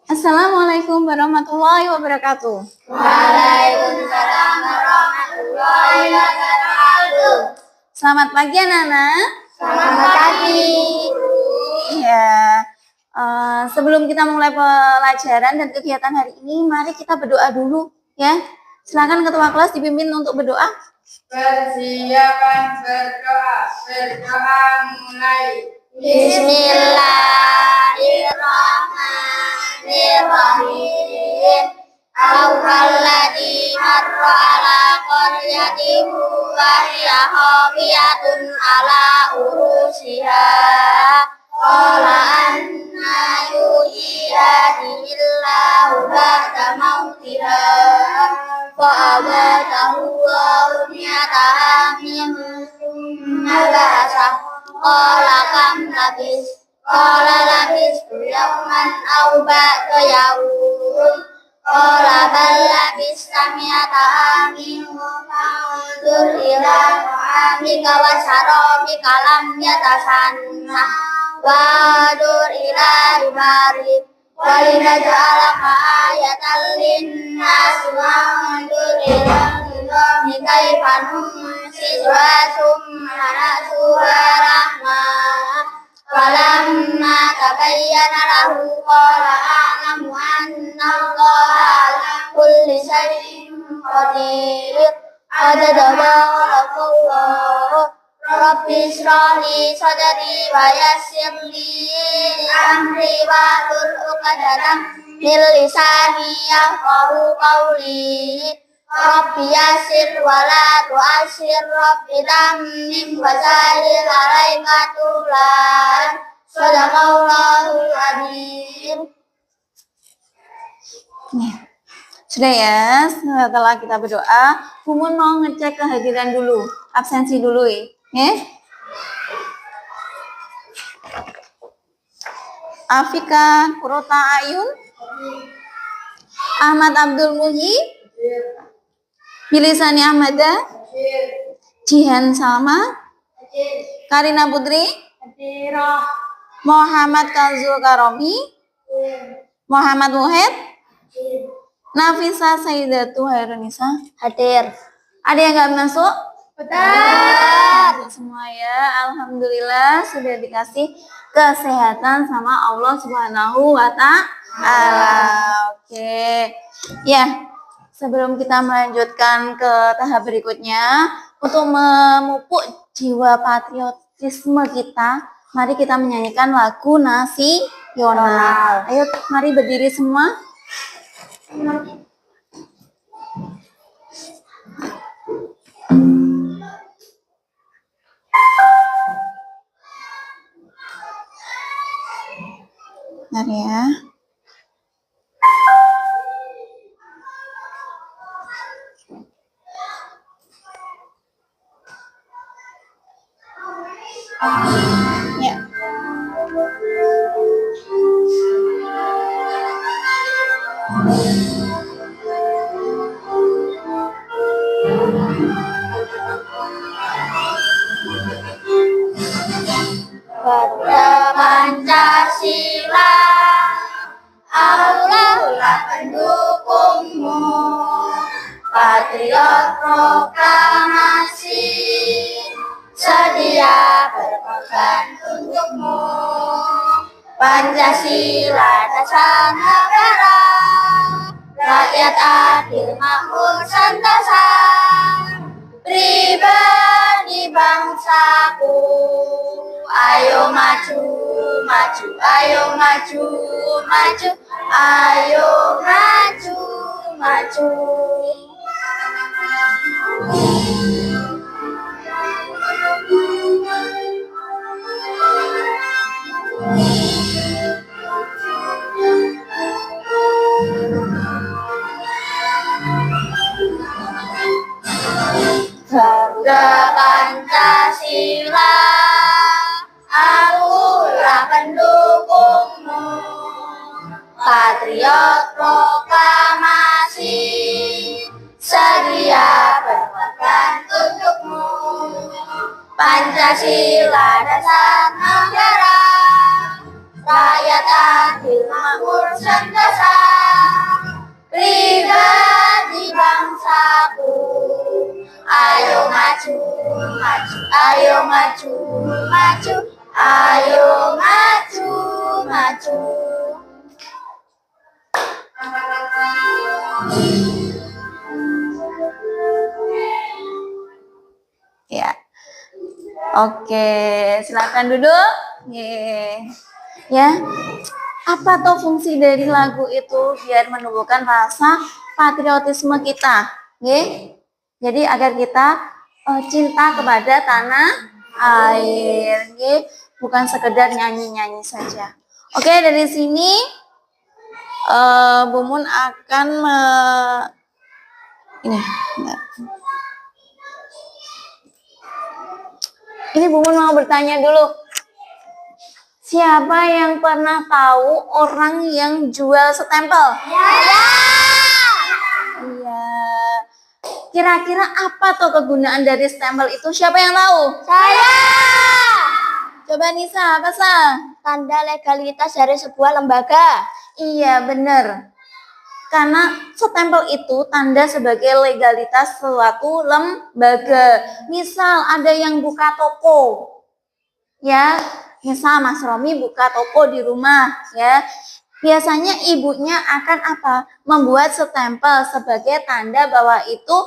Assalamualaikum warahmatullahi wabarakatuh. Waalaikumsalam warahmatullahi wabarakatuh. Selamat pagi anak-anak. Selamat pagi. Iya. Sebelum kita mulai pelajaran dan kegiatan hari ini, mari kita berdoa dulu ya. Silakan ketua kelas dipimpin untuk berdoa. Persiapan berdoa mulai. Bismillahirrahmanirrahim. Auhalladzi marra ala qaryatin wa hiya khawiyatun ala urushiha. Qala anna yuhyi hadhillahu ba'da mautiha. Fa'abatahu Allahu mi'ata amin thumma ba'atha. Qala kam labis. Qala labistu yawman aw ba'da yawm. Qala bal labista mi'ata amin fanzur ila ta'amika wa syarabika lam yatasanna wadur ila ibarik walinaj'alaka ayatan linnasi wanzur ila nizami kaifa nunshizuha thumma nasuha rahmah. Falamma tabayyana lahu qala a'lamu anna Allaha ala kulli shay'in qadir. Adadaballahu Rabbi shrah li sadri wa yassir li amri wahlul 'uqdatam min lisani yafqahu qawli. Rabbi yassir wa la tu'assir. Rabbi tammim wa sahhil 'alaika tulan. Shadaqallahul adzim. Sudah ya, setelah kita berdoa, Bumun mau ngecek kehadiran dulu, absensi dulu ya. Afika Kurota Ayun, Ahmad Abdul Muhi, Bilisani Ahmada, Jihan Salma, Karina Putri, Muhammad Kalzul Karomi, Muhammad Muhed, Nafisa Saidatu Hairunisa. Hadir. Ada yang nggak masuk? Betul. Semua ya, alhamdulillah sudah dikasih kesehatan sama Allah Subhanahu wa Ta'ala. Oke. Ya, sebelum kita melanjutkan ke tahap berikutnya, untuk memupuk jiwa patriotisme kita, mari kita menyanyikan lagu nasional. Ayo, mari berdiri semua. Bentar ya. Ya. Pancasila, Allahlah pendukungmu. Patriot proklamasi, sedia berkorban untukmu. Pancasila dasar negara, rakyat adil makmur sentosa. Pribadi bangsaku, ayo maju, maju, ayo maju, maju, ayo maju, maju. Garuda Pancasila, akulah pendukungmu. Patriot proklamasi, sedia berkorban untukmu. Pancasila dasar negara, rakyat adil makmur sentosa, pribadi bangsaku. Ayo maju, maju, ayo maju, maju, ayo maju, maju. Ya. Oke, silakan duduk. Ye. Ya. Apa tuh fungsi dari lagu itu biar menumbuhkan rasa patriotisme kita, ye? Jadi agar kita cinta kepada tanah air, ye? Bukan sekedar nyanyi-nyanyi saja. Oke, dari sini Bu Mun akan ini. Bentar. Ini Bu Mun mau bertanya dulu. Siapa yang pernah tahu orang yang jual stempel? Iya. Kira-kira apa tuh kegunaan dari stempel itu? Siapa yang tahu? Saya. Coba Nisa, apa Sa? Tanda legalitas dari sebuah lembaga. Iya, benar. Karena stempel itu tanda sebagai legalitas suatu lembaga. Misal ada yang buka toko, ya. Misal Mas Romi buka toko di rumah, ya. Biasanya ibunya akan apa? Membuat stempel sebagai tanda bahwa itu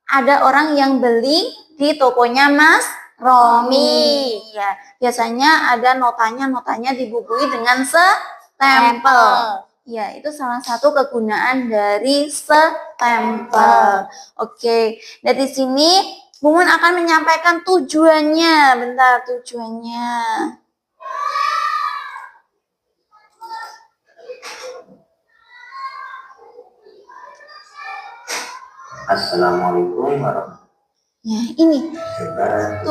ada orang yang beli di tokonya Mas Romi. Ya, biasanya ada notanya dibubui dengan stempel. Ya, itu salah satu kegunaan dari stempel. Oke, dari sini Bu Mun akan menyampaikan tujuannya. Bentar, tujuannya. Assalamualaikum warahmatullahi Ya, ini wabarakatuh.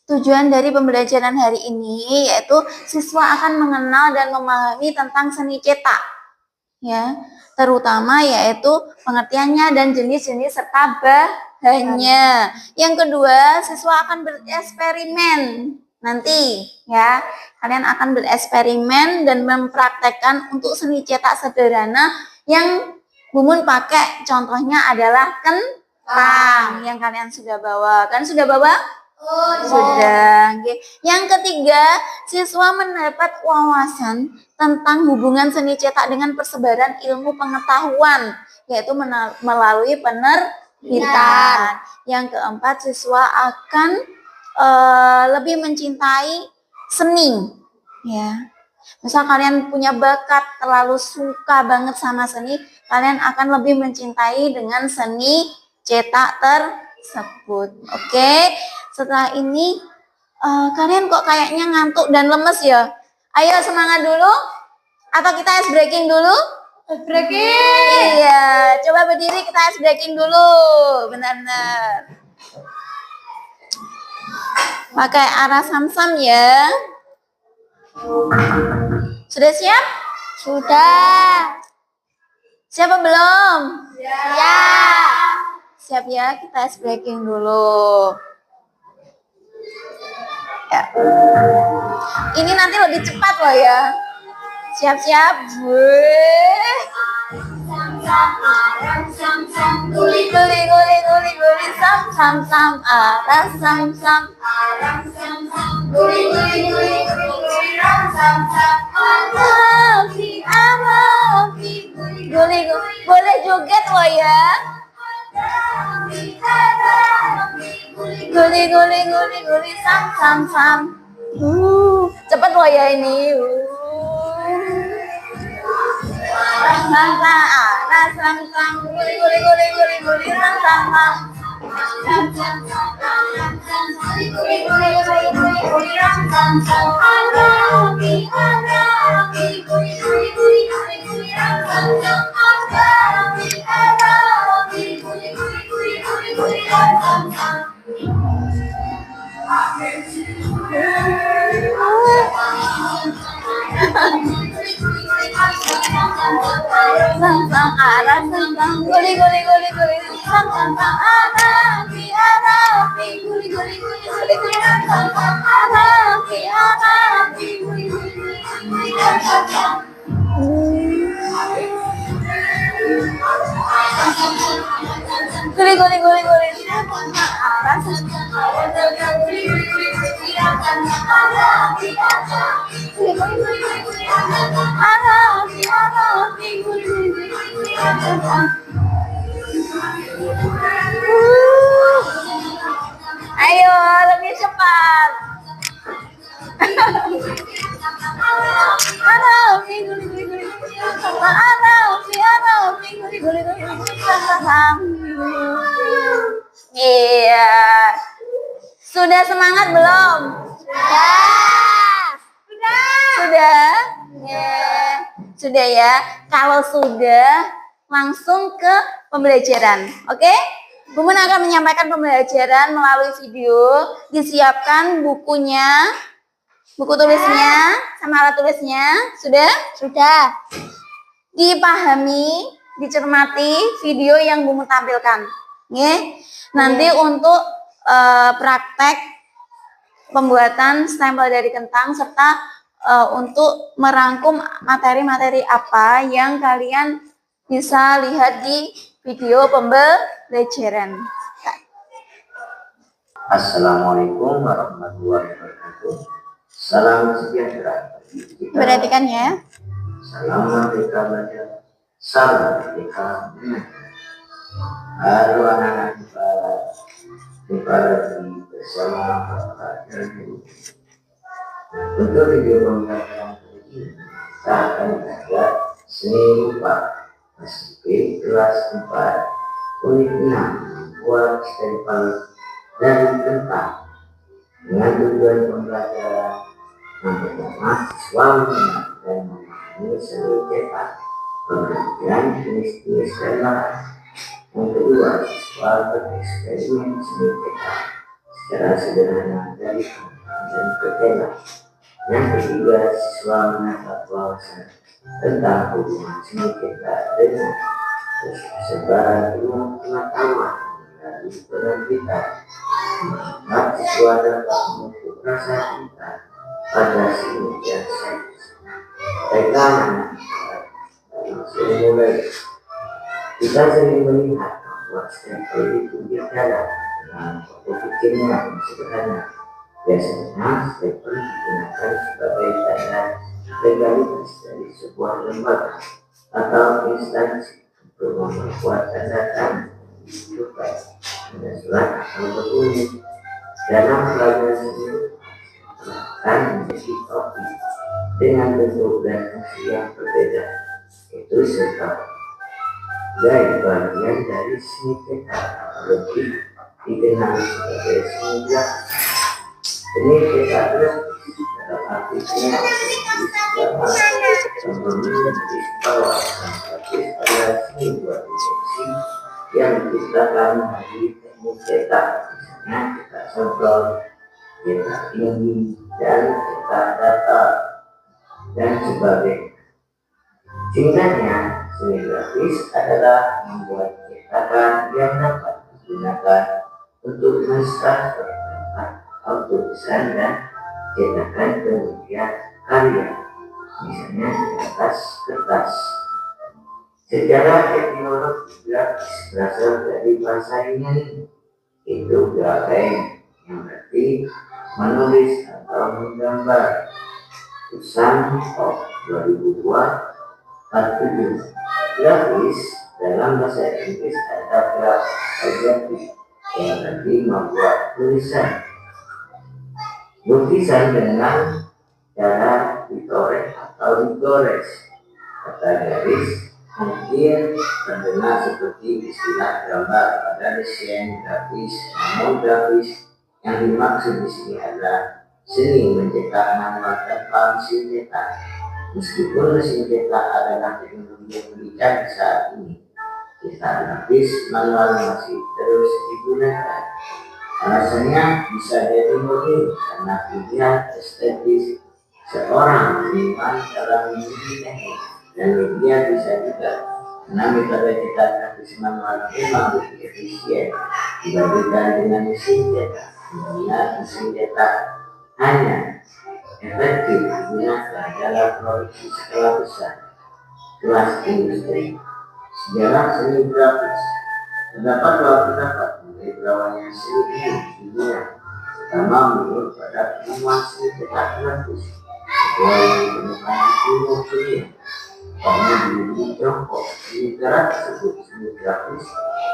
tujuan dari pembelajaran hari ini yaitu siswa akan mengenal dan memahami tentang seni cetak. Ya, terutama yaitu pengertiannya dan jenis-jenis serta bahannya. Yang kedua, siswa akan bereksperimen nanti, ya. Kalian akan bereksperimen dan mempraktekkan untuk seni cetak sederhana yang Bu Mun pakai contohnya adalah kentang yang kalian sudah bawa. Kan sudah bawa? Sudah. Okay. Yang ketiga, siswa mendapat wawasan tentang hubungan seni cetak dengan persebaran ilmu pengetahuan, yaitu melalui penerbitan. Yang keempat, siswa akan lebih mencintai seni. Ya. Misal kalian punya bakat, terlalu suka banget sama seni, kalian akan lebih mencintai dengan seni cetak tersebut. Oke, setelah ini kalian kok kayaknya ngantuk dan lemes ya? Ayo semangat dulu, atau kita ice breaking dulu? Ice breaking? Iya, coba berdiri kita ice breaking dulu, benar-benar. Pakai arah sam-sam ya. Sudah siap? Sudah. Siapa belum? Ya. Siap ya, kita ice breaking dulu. Ya. Ini nanti lebih cepat loh ya. Siap-siap. Guli guli guli guli guli sam sam sam arah sam sam. Guli guli guli guli guli ram sam sam. Arafi arafi guli guli guli. Boleh joget loh ya. Guli guli guli guli sam sam sam. Cepet loh ya ini. Sam sam sam guli guli guli guli guli sam sam sam. Guli guli guli guli guli sam sam sam. Arafi arafi guli guli guli guli guli sam sam sam. Arafi arafi guli guli guli guli guli sam sam sam. Sam sam arah sam sam guli guli guli guli sam sam sam arafi arafi guli guli guli guli guli sam sam arafi Guli. Ayo, lebih cepat. Iya. Sudah semangat belum? Sudah? Ya. Sudah ya. Kalau sudah, langsung ke pembelajaran. Oke? Bu Mun akan menyampaikan pembelajaran melalui video. Disiapkan bukunya, buku tulisnya, sama alat tulisnya. Sudah? Sudah. Dipahami, dicermati video yang Bu Mun tampilkan. Oke? Nanti untuk praktek pembuatan stempel dari kentang serta untuk merangkum materi-materi apa yang kalian bisa lihat di video pembelajaran. Assalamualaikum warahmatullahi wabarakatuh. Salam sejahtera. Perhatikan ya. Salam merdeka belajar. Salam merdeka mengajar. Halo anak-anak IPA bersama Bapak dan Ibu. Untuk video pembelajaran kali ini kita akan belajar seni rupa SIP kelas 4 unit 6 buat stempel dari kentang dengan tujuan pembelajaran yang pertama siswa mengenal dan memahami seni cetak pengertian jenis-jenis dan bahan. Yang kedua, siswa bereksperimen seni cetak secara sederhana dari kentang dan ketela. Yang ketiga, siswa mendapat wawasan tentang hubungan seni cetak dengan persebaran ilmu pengetahuan dari penerbitan. Keempat, siswa dapat memupuk rasa cinta pada seni dan sains. Baiklah anak-anak, langsung mulai. Kita sering melihat bahwa stempel di pinggir jalan dengan foto kecilnya yang sederhana. Biasanya stempel digunakan sebagai tanda legalitas dari sebuah lembaga atau instansi untuk memperkuat tanda tangan juga pada surat atau dokumen. Dalam pelajaran ini akan menjadi topi dengan bentuk dan fungsi yang berbeda, itu serta dari bagian dari seni cetak lebih dikenal sebagai seni grafis. Seni cetak grafis dalam artinya memenuhi bawah grafis pada seni buat injeksi yang diciptakan dari teknik cetak, misalnya cetak sablon, cetak tinggi, dan cetak datar dan sebagainya. Singkatnya, seni grafis adalah membuat cetakan yang dapat digunakan untuk mentransfer tulisan dan cetakan kemudian karya, misalnya di atas kertas. Secara etimologi grafis berasal dari bahasa Yunani, itu graphein, yang berarti menulis atau menggambar. Tulisan Top 2002 grafis dalam bahasa Inggris ada grafis yang berarti membuat tulisan. Lukisan dengan cara ditoreh atau digores. Kata garis mungkin terdengar seperti istilah gambar pada desain grafis, namun grafis yang dimaksud di sini adalah seni mencetak manual tanpa mesin cetak. Meskipun mesin cetak adalah teknologi yang lebih saat ini, cetak grafis manual masih terus digunakan. Alasannya bisa jadi mungkin karena pilihan estetis seorang seniman dalam memilih teknik dan media bisa juga karena metode cetak grafis manual memang lebih efisien dibandingkan dengan mesin cetak. Mengingat mesin cetak hanya efektif digunakan dalam produksi skala besar kelas industri. Sejarah seni grafis. Terdapat dua pendapat mengenai berawalnya seni ini di dunia. Pertama, menurut pada penemuan seni cetak grafis sebuah yang ditemukan di timur dunia. Karena di Tiongkok, di negara tersebut seni grafis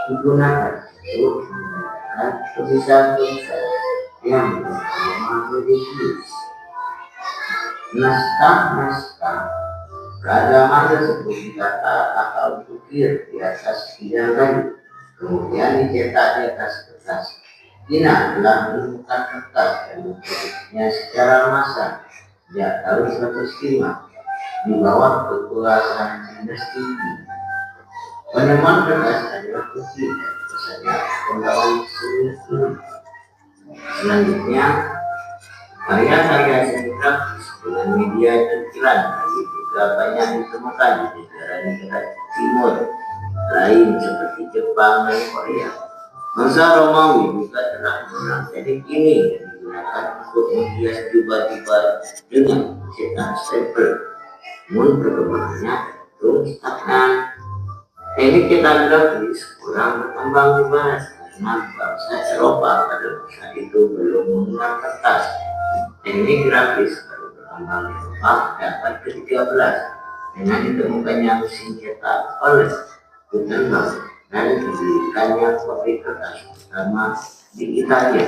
digunakan untuk menggunakan tulisan-tulisan yang bertema religius. Naskah keagamaan tersebut ditata atau diukir di atas bidang kayu, kemudian dicetak di atas kertas. China telah menemukan kertas dan memproduksinya secara massal sejak tahun 1905 di bawah kekuasaan dinasti Qing. Penemuan kertas adalah kunci dari besarnya perkembangan seni ini. Selanjutnya, karya-karya seni grafis dengan media cutiran kayu juga banyak ditemukan di negara-negara timur lain seperti Jepang dan Korea. Bangsa Romawi juga telah mengenal teknik ini dan digunakan untuk menghias jubah-jubah dengan cetak stempel. Namun perkembangannya terus stagnan. Teknik cetak grafis kurang berkembang di barat karena bangsa Eropa pada masa itu belum mengenal kertas. Teknik grafis baru berkembang di Eropa pada abad ke-13 dengan ditemukannya mesin cetak oleh Gutenberg dan didirikannya pabrik kertas pertama di Italia.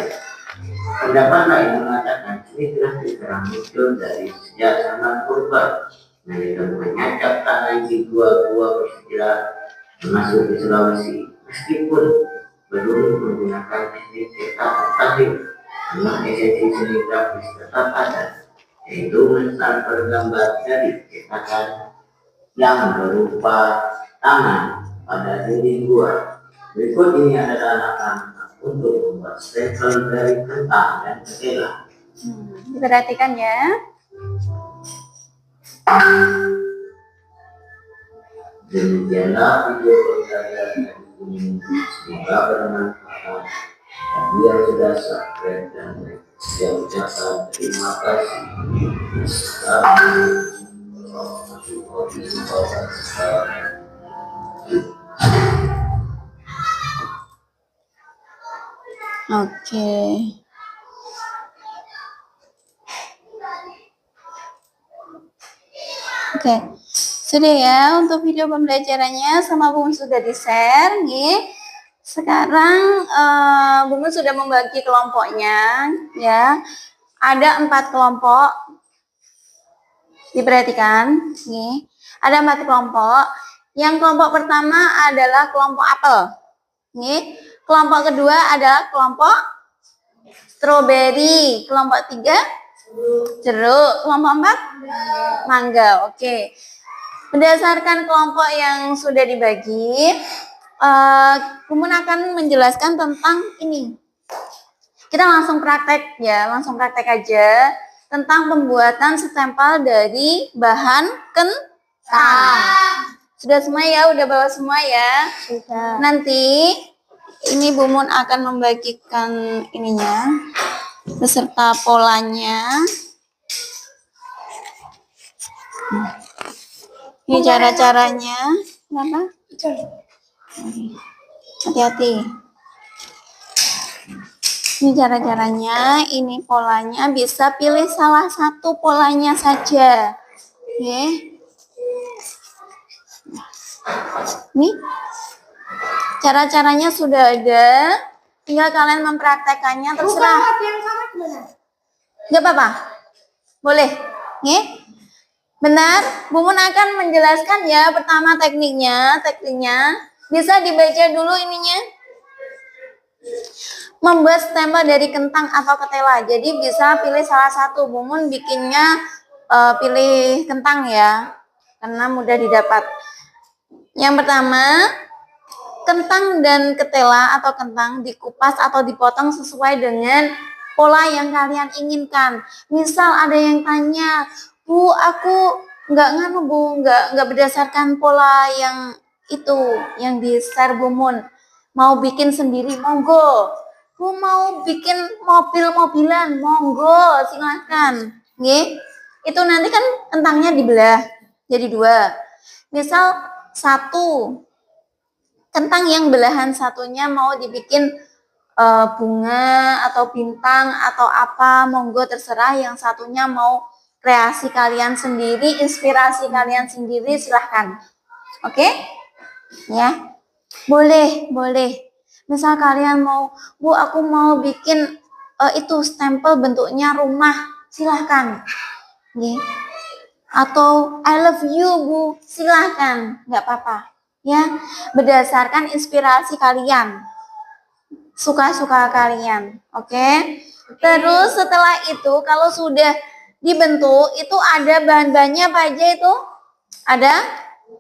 Pendapat lain mengatakan seni grafis telah muncul dari sejak zaman purba dan ditemukannya cap tangan di gua-gua bersejarah termasuk di Sulawesi, meskipun belum menggunakan teknik cetak mustahil. Namun esensi seni grafis tetap ada, yaitu menstampel gambar dari cetakan yang berupa tangan pada dinding gua. Berikut ini adalah langkah untuk membuat stempel dari kentang dan ketela. Diperhatikan ya. Demikianlah video pembelajaran hari ini. Semoga bermanfaat. Bagi yang sudah subscribe dan like, saya ucapkan terima kasih. Assalamualaikum warahmatullahi wabarakatuh. Oke. Oke. Sudah ya untuk video pembelajarannya sama Bun sudah di-share nih. Sekarang Bun sudah membagi kelompoknya ya. Ada 4 kelompok. Diperhatikan nih. Ada 4 kelompok. Yang kelompok pertama adalah kelompok apel. Nih. Kelompok kedua adalah kelompok stroberi. Kelompok 3 jeruk. Kelompok 4 mangga. Oke. Berdasarkan kelompok yang sudah dibagi, Kumun akan menjelaskan tentang ini. Kita langsung praktek ya, langsung praktek aja tentang pembuatan stempel dari bahan kentang. Sudah semua ya, udah bawa semua ya. Sudah. Nanti ini Bumun akan membagikan ininya beserta polanya. Ini cara-caranya. Kenapa? Hati-hati. Ini cara-caranya, ini polanya, bisa pilih salah satu polanya saja. Oke. Nih. Cara-caranya sudah ada. Tinggal kalian mempraktekannya, terserah. Gak apa-apa. Boleh. Nih. Benar, Bumun akan menjelaskan ya pertama tekniknya bisa dibaca dulu ininya. Membuat stempel dari kentang atau ketela. Jadi bisa pilih salah satu. Bumun bikinnya pilih kentang ya, karena mudah didapat. Yang pertama, kentang dan ketela atau kentang dikupas atau dipotong sesuai dengan pola yang kalian inginkan. Misal ada yang tanya, Bu, aku nggak berdasarkan pola yang itu, yang di share Bumun. Mau bikin sendiri, monggo. Bu mau bikin mobil-mobilan, monggo, silakan. Nggih. Itu nanti kan kentangnya dibelah jadi 2. Misal 1 kentang yang belahan satunya mau dibikin bunga atau bintang atau apa, monggo terserah. Yang satunya mau kreasi kalian sendiri, inspirasi kalian sendiri, silahkan. Oke? Ya. Boleh. Misal kalian mau, Bu, aku mau bikin itu stempel bentuknya rumah, silahkan. Oke. Atau I love you, Bu, silahkan, nggak apa-apa. Ya, berdasarkan inspirasi kalian, suka-suka kalian. Oke? Terus setelah itu, kalau sudah dibentuk, itu ada bahan-bahannya apa aja itu? Ada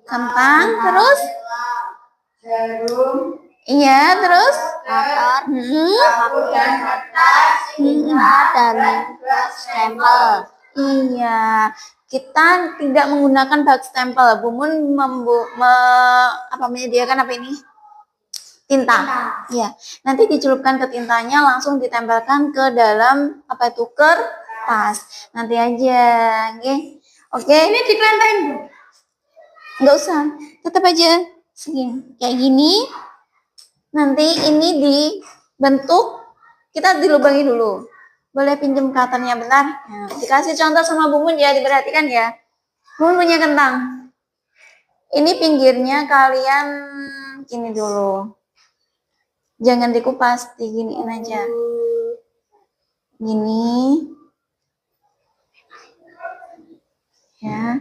kentang, terus? jarum, Iya, terus? Motor, paku dan kertas, dan stempel. Iya, kita tidak menggunakan bak stempel. Bumun menyediakan apa ini? Tinta. Iya. Nanti dicelupkan ke tintanya, langsung ditempelkan ke dalam apa itu, kertas. Nanti aja, oke? Oke. Ini dikelantain, Bu. Nggak usah, tetap aja segini, kayak gini. Nanti ini dibentuk, kita dilubangi dulu. Boleh pinjem cutternya bentar? Nah, dikasih contoh sama Bumun ya, diperhatikan ya. Bumun punya kentang. Ini pinggirnya kalian gini dulu. Jangan dikupas, diginiin aja. Gini. Ya.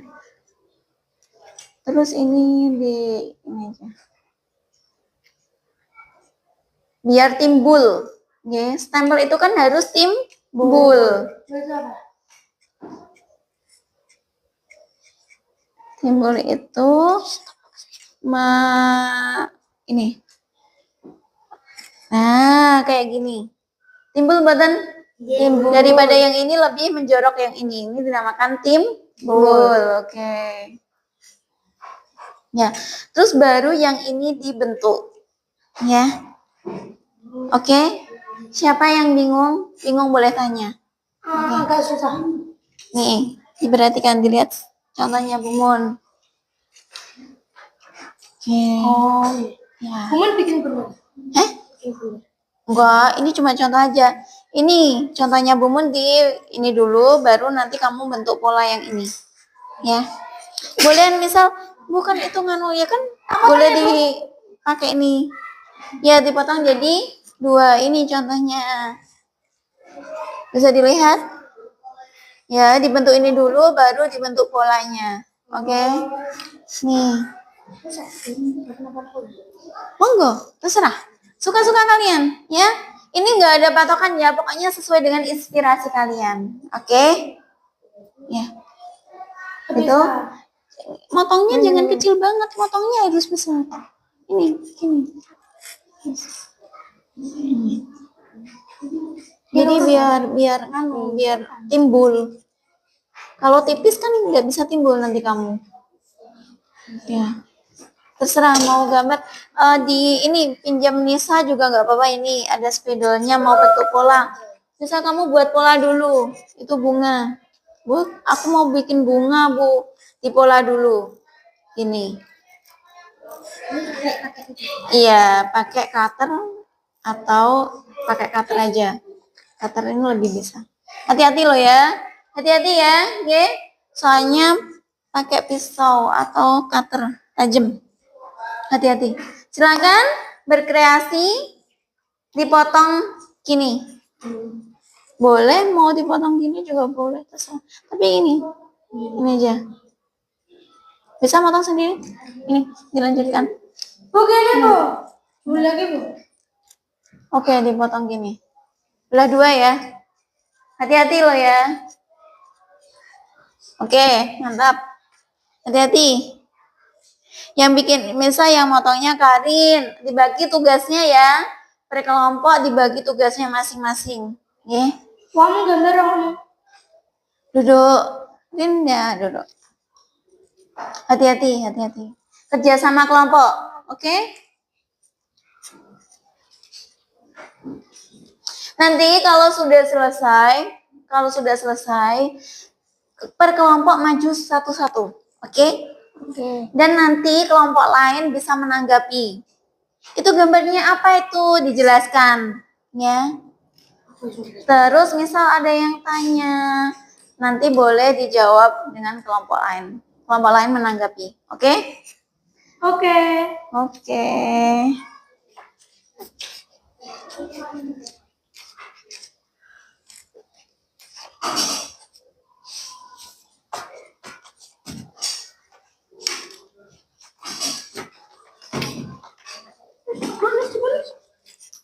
Terus ini aja. Biar timbul. Ya, stempel itu kan harus timbul. Timbul itu ini. Nah, kayak gini. Timbul badan timbul. Daripada yang ini lebih menjorok yang ini. Ini dinamakan timbul. Oke. Ya, terus baru yang ini dibentuk. Ya. Oke. Siapa yang bingung? Bingung boleh tanya. Agak susah. Nih, diperhatikan, dilihat contohnya Bumun. Oke. Oh, Ya. Bumun bikin beruang. Enggak, ini cuma contoh aja. Ini contohnya Bumun di ini dulu, baru nanti kamu bentuk pola yang ini. Ya. Boleh misal, bukan itu nganu ya kan? Boleh dipakai ini. Ya, dipotong jadi 2. Ini contohnya. Bisa dilihat? Ya, dibentuk ini dulu, baru dibentuk polanya. Oke? Nih. Monggo, terserah. Suka-suka kalian, ya. Ini nggak ada patokan ya, pokoknya sesuai dengan inspirasi kalian. Oke? Ya. Itu. Motongnya jangan kecil banget, motongnya harus besar. Ini, gini. Jadi biar timbul. Kalau tipis kan nggak bisa timbul nanti kamu. Ya. Terserah mau gambar di ini pinjam Nisa juga nggak apa-apa. Ini ada spidolnya, mau bentuk pola. Misal kamu buat pola dulu, itu bunga. Bu, aku mau bikin bunga, Bu. Di pola dulu. Ini. Iya, pakai cutter atau pakai cutter aja. Cutter ini lebih bisa. Hati-hati loh ya. Hati-hati ya, oke? Soalnya pakai pisau atau cutter tajam. Hati-hati. Silakan berkreasi, dipotong gini. Boleh, mau dipotong gini juga boleh, terserah. Tapi ini aja. Bisa motong sendiri? Ini dilanjutkan. Oke, Bu. Boleh lagi, Bu. Oke, dipotong gini. Belah 2 ya. Hati-hati loh ya. Oke, mantap. Hati-hati. Yang bikin, misal yang motongnya Karin, dibagi tugasnya ya. Per kelompok dibagi tugasnya masing-masing. Oke. Kamu gambar kamu. Duduk. Dinda, duduk. Hati-hati. Kerja sama kelompok. Oke? Nanti kalau sudah selesai, kalau sudah selesai, per kelompok maju satu-satu. Oke? Oke. Dan nanti kelompok lain bisa menanggapi. Itu gambarnya apa itu? Dijelaskan. Ya. Terus misal ada yang tanya, nanti boleh dijawab dengan kelompok lain. Kelompok lain menanggapi. Oke? Oke. Oke.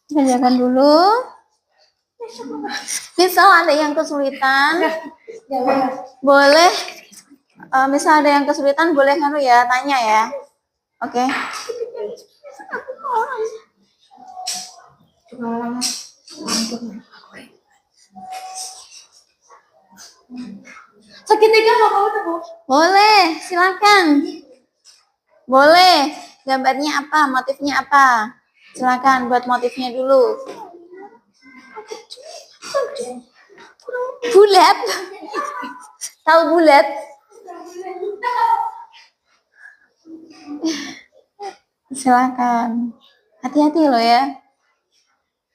Kerjakan dulu. Misal ada yang kesulitan, boleh. Misal ada yang kesulitan, boleh tanya ya. Oke. Segitiga mau kamu tuh, Bu? Boleh, silakan. Boleh. Gambarnya apa? Motifnya apa? Silakan buat motifnya dulu. Bulat. Tahu bulat? Silakan. Hati-hati loh ya.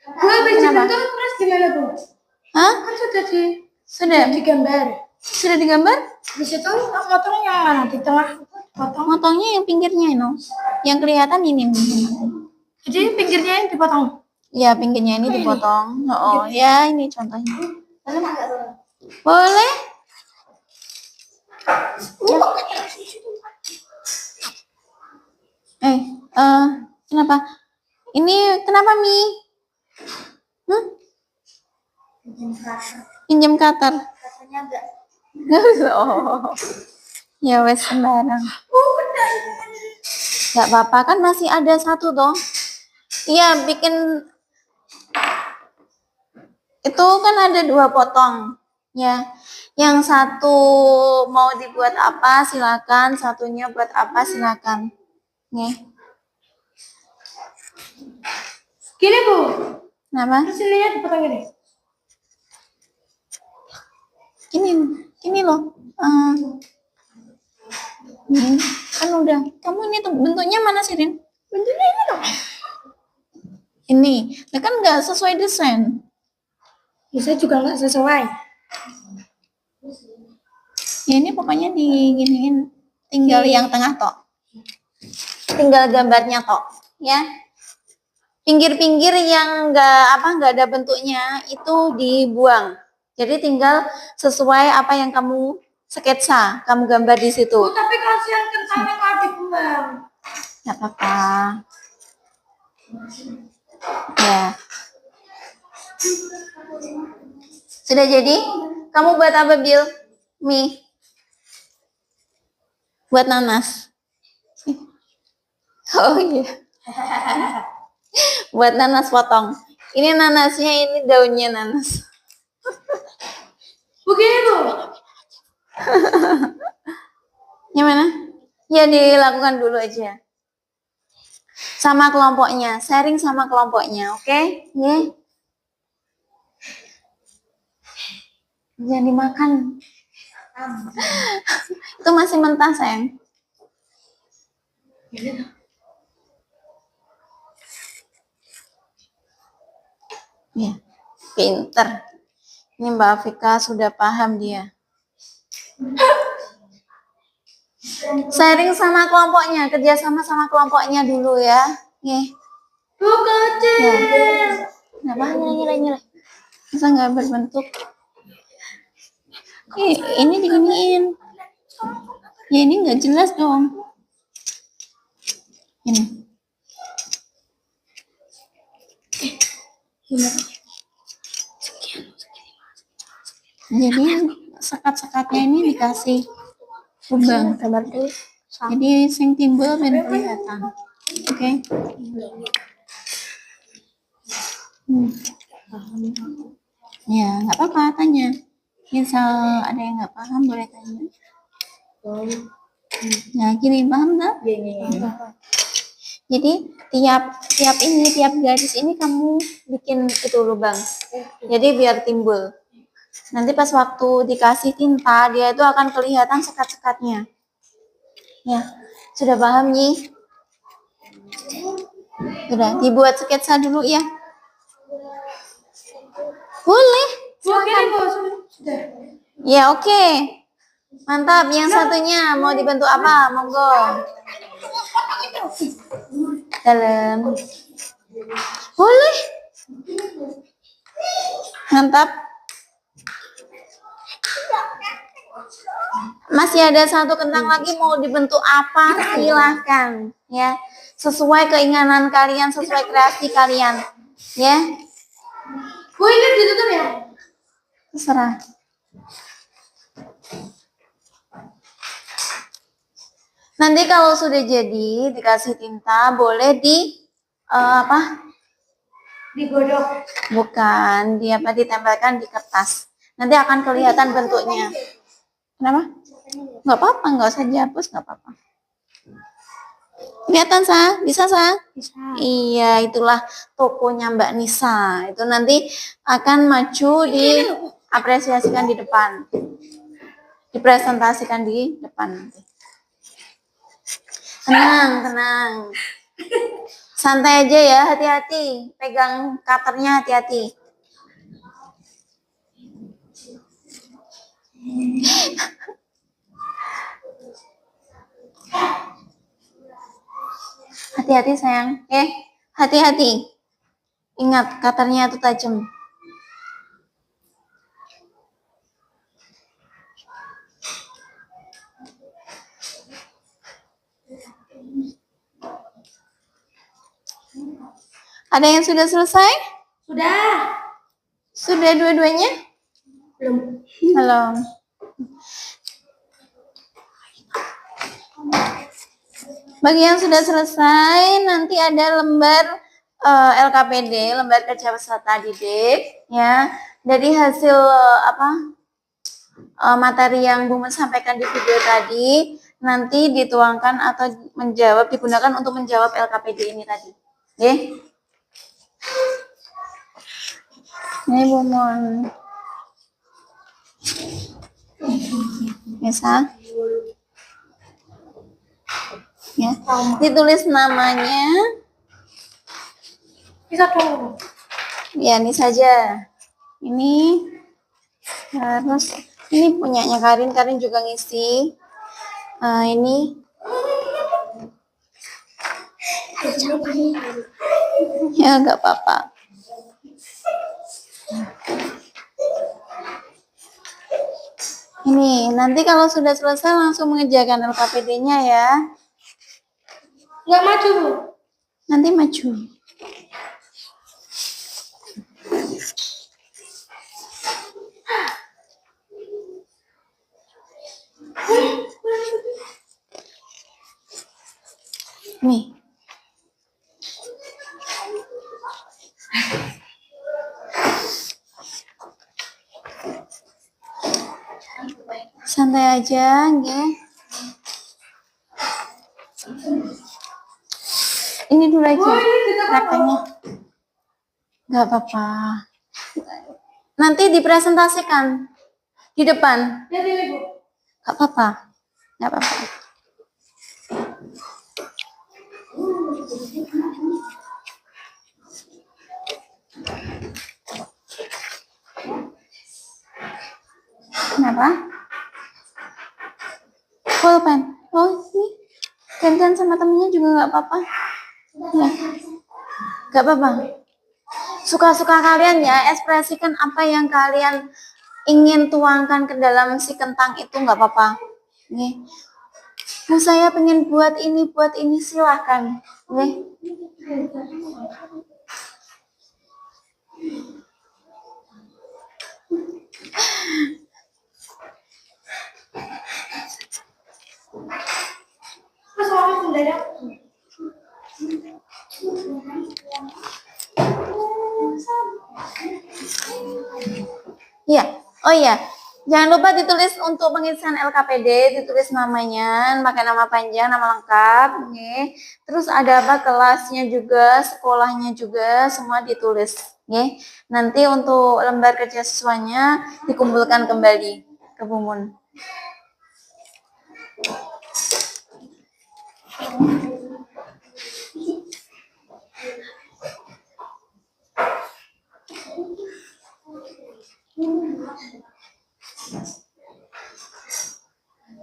Bu, habis Kenapa? dibentuk terus gimana, Bu? Hah? Kan sudah Sudah? digambar. Sudah digambar? Di situ motong yang mana? Di tengah potong. Motongnya yang pinggirnya ini. Yang kelihatan ini. Jadi pinggirnya yang dipotong. Ya, pinggirnya ini dipotong. Oh, ya ini contohnya. Boleh? Kenapa? Ini kenapa, Mi? Pinjam cutter. Oh. Ya wes sembarang. Gak apa-apa kan masih ada satu toh. Iya, bikin itu kan ada 2 potong. Ya. Yang satu mau dibuat apa silakan, satunya buat apa silakan. Ya. Gini, Bu. Kenapa? Terus ininya dipotong gini. Ini loh. Ini kan udah. Kamu ini tuh bentuknya mana sih, Rin? Bentuknya ini dong. Ini. Nah, kan nggak sesuai desain. Bisa juga nggak sesuai. Ya ini pokoknya diginiin. Tinggal yang tengah tok. Tinggal gambarnya tok, ya. Pinggir-pinggir yang nggak ada bentuknya itu dibuang. Jadi tinggal sesuai apa yang kamu sketsa, kamu gambar di situ. Bu, tapi kasihan kentangnya kalau dibuang. Nggak apa-apa. Ya. Sudah jadi? Kamu buat apa, Bill? Mi. Buat nanas. Oh iya. Buat nanas potong. Ini nanasnya, ini daunnya nanas. Begini, Bu. Yang mana? Ya dilakukan dulu aja. Sama kelompoknya, sharing sama kelompoknya, oke? Ya. Jangan dimakan. Itu masih mentah, sayang. Ya, pinter. Ini Mbak Afika sudah paham dia. Sharing sama kelompoknya, kerjasama sama kelompoknya dulu ya. Nih. Bu, kecil. Ya. Kenapa nyilai? Masa nggak berbentuk? Ini diginiin. Ya ini nggak jelas dong. Ini. Jadi sekat-sekatnya ini dikasih lubang. Jadi sing timbul ben kelihatan. Oke. Ya, nggak apa-apa tanya. Misal ada yang nggak paham boleh tanya. Nah, gini paham nggak? Jadi tiap garis ini kamu bikin itu lubang. Jadi biar timbul. Nanti pas waktu dikasih tinta, dia itu akan kelihatan sekat-sekatnya. Ya, sudah paham Yi? Sudah, dibuat sketsa dulu ya. Boleh. Oke, Bu. Sudah. Ya, oke. Mantap. Yang satunya mau dibentuk apa? Monggo. Dalam. Boleh. Mantap. Masih ada satu kentang lagi, mau dibentuk apa? Silahkan. Ya, sesuai keinginan kalian, sesuai kreasi kalian. Ya, Bu, ini ditutup ya? terserah. Nanti kalau sudah jadi dikasih tinta, boleh di apa? Digodok. Bukan, di apa, ditempelkan di kertas. Nanti akan kelihatan bentuknya. Kenapa? Nggak apa-apa, nggak usah dihapus, nggak apa-apa. Kelihatan, Sa? Bisa, Sa? Bisa. Iya, itulah tokonya Mbak Nisa. Itu nanti akan maju diapresiasikan di depan. Dipresentasikan di depan nanti. Tenang, tenang. Santai aja ya, hati-hati. Pegang cutternya hati-hati. Hati-hati sayang. Hati-hati. Ingat, cutternya itu tajam. Ada yang sudah selesai? Sudah. Sudah dua-duanya? Belum. Belum. Bagi yang sudah selesai, nanti ada lembar LKPD, lembar kerja peserta didik, ya. Dari hasil materi yang Bu sampaikan di video tadi, nanti dituangkan atau digunakan untuk menjawab LKPD ini tadi. Oke? Ini Bu Mon. Bisa? Ya, ditulis namanya. Bisa dong. Ya, ini saja. Ini terus ini punyanya Karin juga ngisi. Ini ya nggak apa-apa. Ini nanti kalau sudah selesai langsung mengerjakan LKPD-nya ya. Nggak maju, Bu. Nanti maju. Nih. Santai aja, nggih. Ini dulu aja prakteknya. Nggak apa-apa. Nanti dipresentasikan di depan. Lihat ini, Bu. Nggak apa-apa. Nggak apa-apa. Kenapa? Pulpen. Oh, ini gantian sama temennya juga nggak apa-apa. Ya. Nggak apa-apa. Suka-suka kalian ya, ekspresikan apa yang kalian ingin tuangkan ke dalam si kentang itu, nggak apa-apa. Nih. Bu, saya pengen buat ini silahkan. Nih. Mas, orang mendadak. Iya. Oh iya. Jangan lupa ditulis untuk pengisian LKPD, ditulis namanya, pakai nama panjang, nama lengkap, nih. Terus ada apa kelasnya juga, sekolahnya juga, semua ditulis. Nggih. Nanti untuk lembar kerja siswanya dikumpulkan kembali ke Bumun.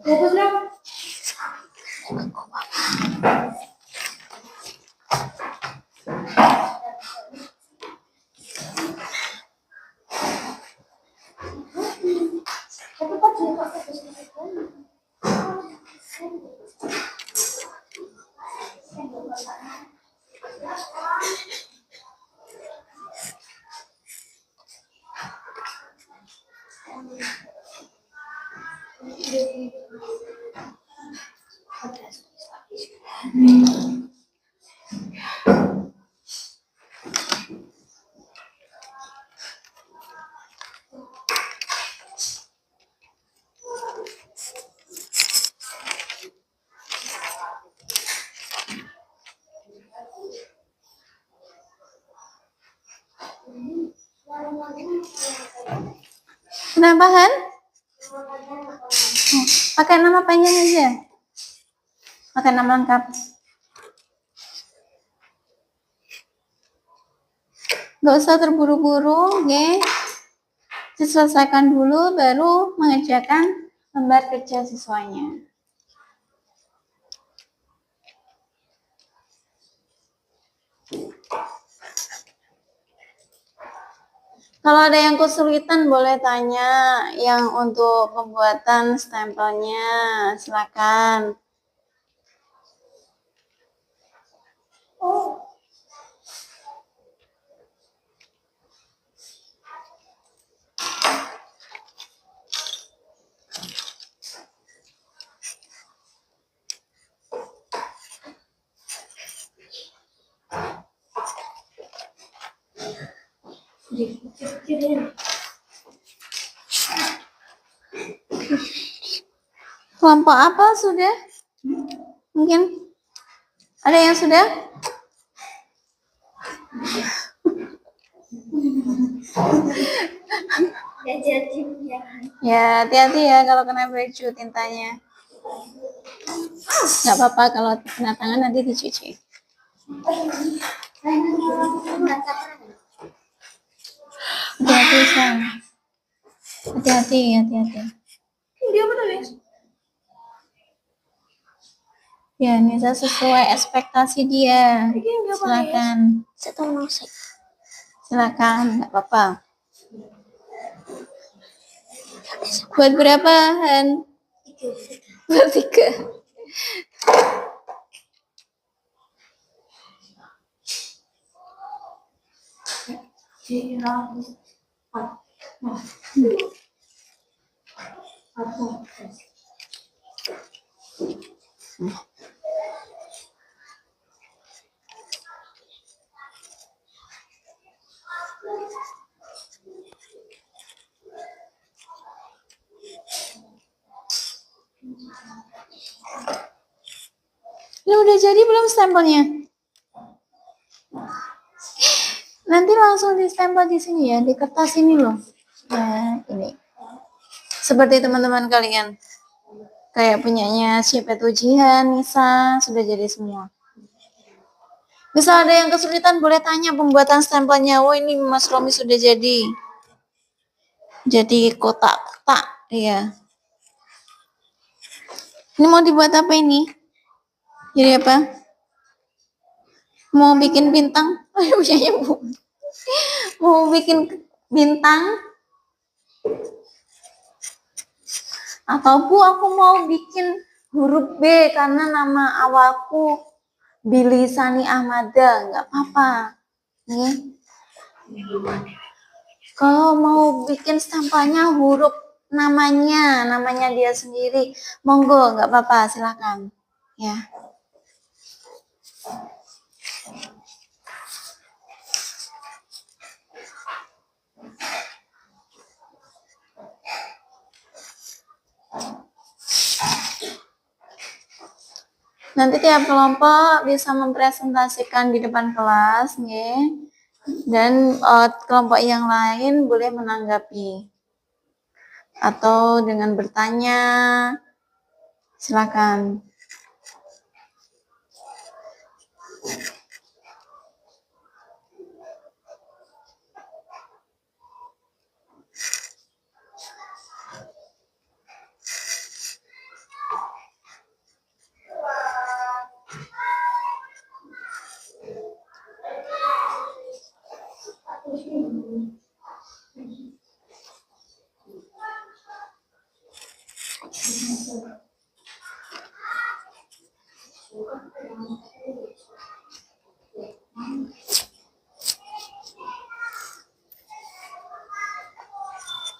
Bagus dong. Kenapa, Han? Pakai nama panjang aja. Pakai nama lengkap. Nggak usah terburu-buru, oke? Diselesaikan dulu, baru mengerjakan lembar kerja siswanya. Kalau ada yang kesulitan boleh tanya yang untuk pembuatan stempelnya, silakan. Kelompok apa sudah? Mungkin ada yang sudah? Ya, hati-hati ya kalau kena baju tintanya. Nggak apa-apa kalau kena tangan nanti dicuci. Hati-hati, Sang. Hati-hati, hati-hati. Dia apa tuh? Ya, Nisa sesuai ekspektasi dia. Silakan. Silakan, nggak apa-apa. Buat berapa, Han? Buat 3. Ini udah jadi belum stempelnya? Nanti langsung di-stempel di sini ya, di kertas ini loh. Nah, ini. Seperti teman-teman kalian. Kayak punyanya siapa tuh Jihan, Nisa, sudah jadi semua. Bisa ada yang kesulitan boleh tanya pembuatan stempelnya. Oh, ini Mas Romi sudah jadi. Jadi kotak-kotak, ya. Ini mau dibuat apa ini? Jadi apa? Mau bikin bintang? Oh, iya, Bu. Mau bikin bintang? Atau Bu, aku mau bikin huruf B karena nama awalku Billy Sani Ahmada, nggak apa-apa. Nih. Kalau mau bikin stempelnya huruf namanya dia sendiri, monggo, nggak apa-apa, silakan. Ya. Nanti tiap kelompok bisa mempresentasikan di depan kelas, nggih. Dan kelompok yang lain boleh menanggapi atau dengan bertanya. Silakan.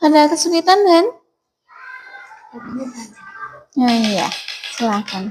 Ada kesulitan, Dan? Oh iya, silakan.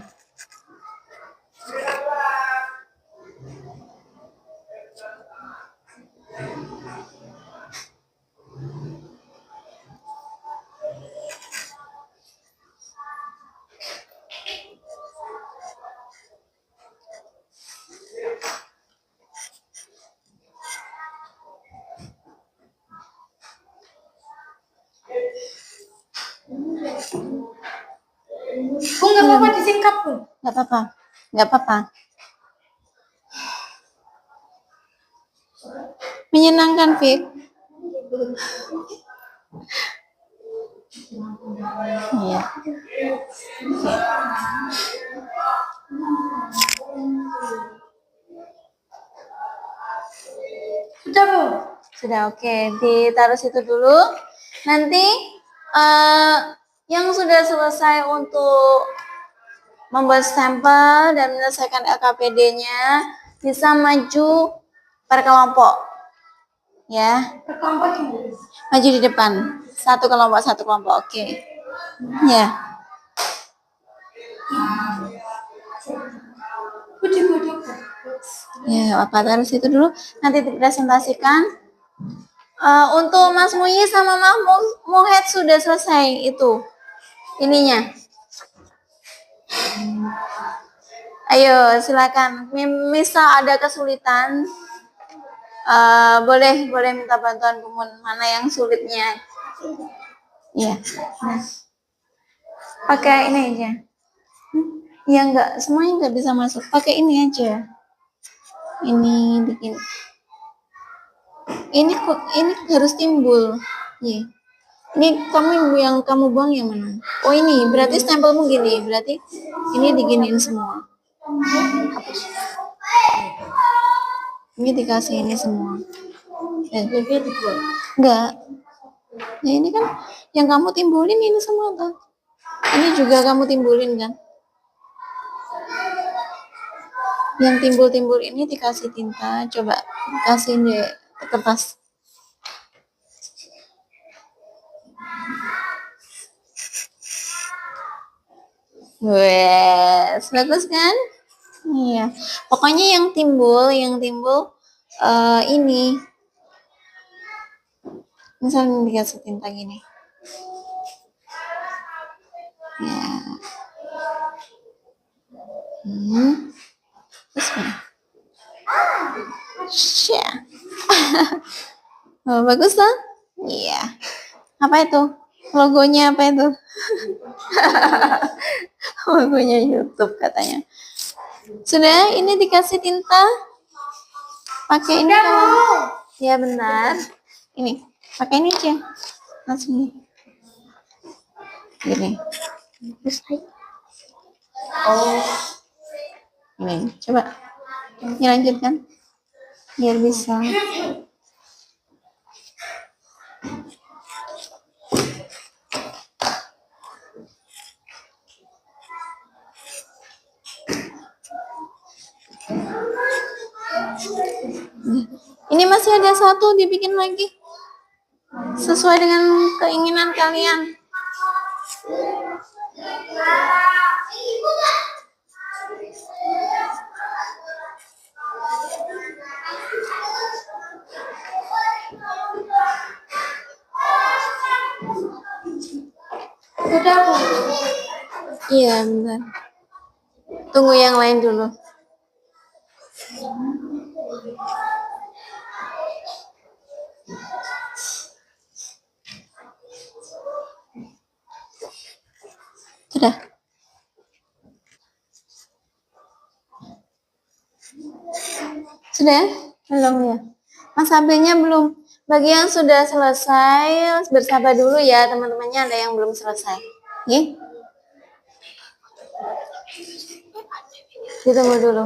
Bu, nggak apa-apa disingkat, Bu. Nggak apa-apa. Nggak apa-apa. Menyenangkan, Fik? Iya. Sudah, Bu. Sudah, oke. Ditaruh situ dulu. Nanti yang sudah selesai untuk membuat sampel dan menyelesaikan LKPD-nya bisa maju per kelompok. Ya, Berkelompok ini. maju di depan. Satu kelompok. Oke. Ya. Bu, dibuat. Ya, apa taruh situ dulu. Nanti dipresentasikan. Untuk Mas Muyi sama Mas Muhed sudah selesai itu ininya. Ayo, silakan. Misal ada kesulitan, boleh minta bantuan Bumun. Mana yang sulitnya? Iya. Pakai ini aja. Ya enggak, semuanya enggak bisa masuk. Pakai ini aja. Ini bikin. Ini harus timbul. Iya. Ini yang kamu buang yang mana? Oh ini, berarti stempelmu gini. Berarti ini diginiin semua. Ini dikasih ini semua. Enggak. Nah ini kan yang kamu timbulin ini semua kan. Ini juga kamu timbulin kan. Yang timbul-timbul ini dikasih tinta. Coba kasih deh kertas. Wes, bagus kan? Iya. Pokoknya yang timbul ini. Misalnya dikasih tinta gini. Ya. Terus mana? Oh, bagus kan? Iya. Apa itu? Logonya apa itu? Logonya YouTube katanya. Sudah, ini dikasih tinta. Pakai ini kan? Ya benar. Ini, pakai ini aja. Langsung gini. Terus ini, coba. Ini lanjutkan. Biar bisa. Ini masih ada satu, dibikin lagi sesuai dengan keinginan kalian. Udah, Bu. Iya, bentar. Tunggu yang lain dulu. Sudah? Sudah? Belum ya? Mas Abilnya belum. Bagi yang sudah selesai, bersabar dulu ya teman-temannya, ada yang belum selesai. Oke? Ditunggu dulu.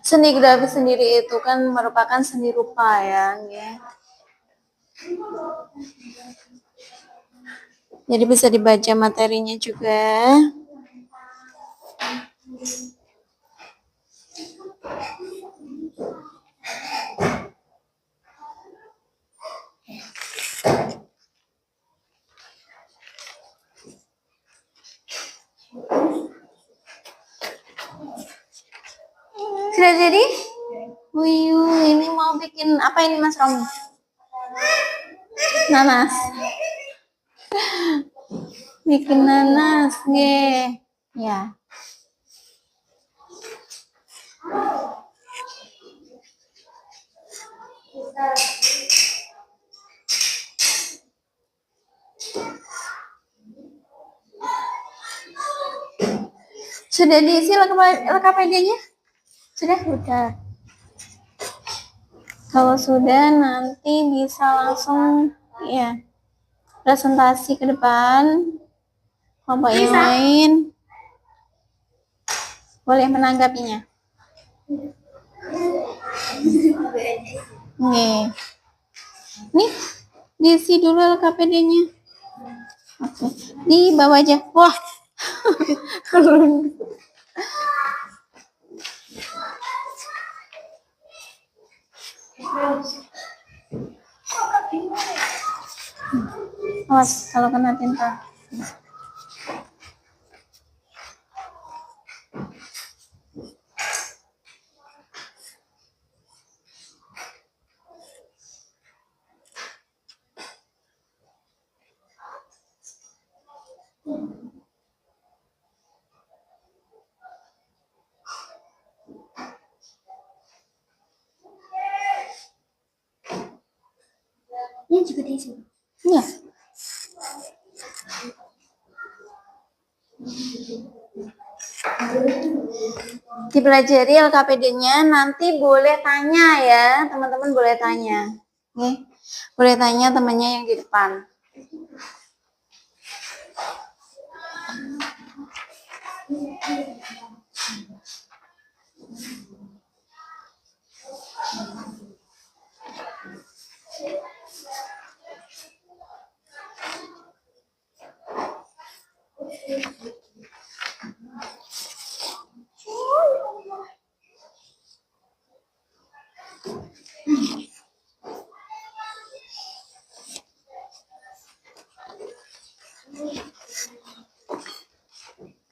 Seni grafis sendiri itu kan merupakan seni rupa ya. Jadi bisa dibaca materinya juga. Sudah jadi? Wih, ini mau bikin apa ini Mas Romi? Nanas. Bikin nanas, ya. Sudah diisi LKPD-nya? Sudah? Kalau sudah nanti bisa langsung ya presentasi ke depan. Kelompok yang lain boleh menanggapinya. Nih, diisi dulu LKPD-nya. Oke, di bawah aja. Wah. Awas kalau kena tinta. Ini juga diisi. Iya. Dipelajari LKPD-nya, nanti boleh tanya ya, teman-teman boleh tanya. Oke. Boleh tanya temannya yang di depan.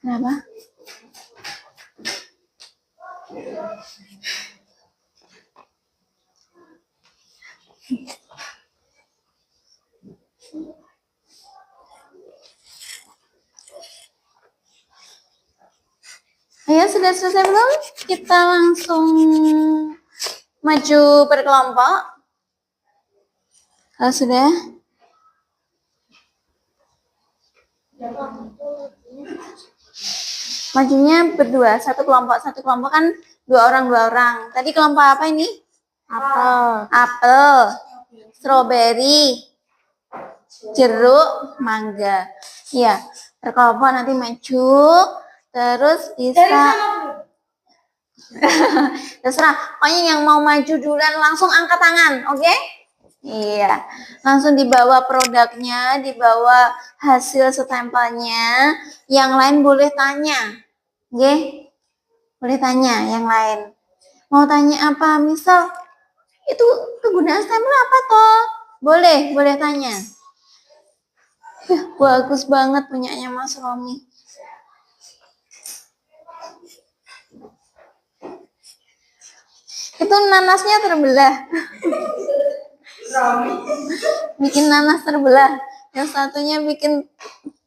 Kenapa? Ayo, sudah selesai belum? Kita langsung maju berkelompok. Kalau sudah? Majunya berdua, satu kelompok kan dua orang. Tadi kelompok apa ini? Apel, stroberi, jeruk, mangga. Iya, berkelompok nanti maju, terus bisa. Terserah, pokoknya yang mau maju duluan langsung angkat tangan, oke? Iya, langsung dibawa produknya, dibawa hasil stempelnya. Yang lain boleh tanya, oke? Boleh tanya yang lain. Mau tanya apa? Misal, itu kegunaan stempel apa toh? Boleh tanya. Bagus banget punyanya Mas Romi. Itu nanasnya terbelah. Bikin nanas terbelah. Yang satunya bikin,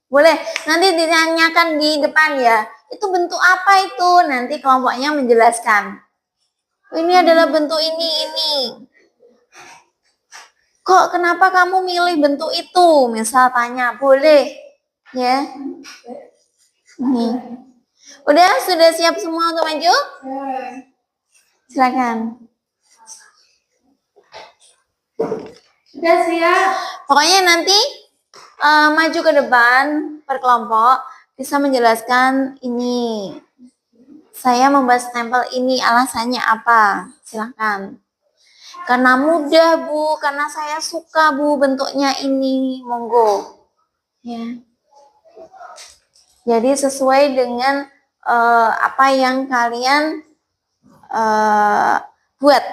boleh nanti ditanyakan di depan ya. Itu bentuk apa itu? Nanti kelompoknya menjelaskan. Ini adalah bentuk ini. Kok kenapa kamu milih bentuk itu? Misal tanya, boleh ya. Nih. Udah, sudah siap semua untuk maju? Silakan. Sudah siap. Pokoknya nanti maju ke depan per kelompok bisa menjelaskan ini. Saya membuat stempel ini, alasannya apa? Silakan. Karena mudah, Bu. Karena saya suka, Bu, bentuknya ini. Monggo. Ya. Jadi sesuai dengan apa yang kalian buat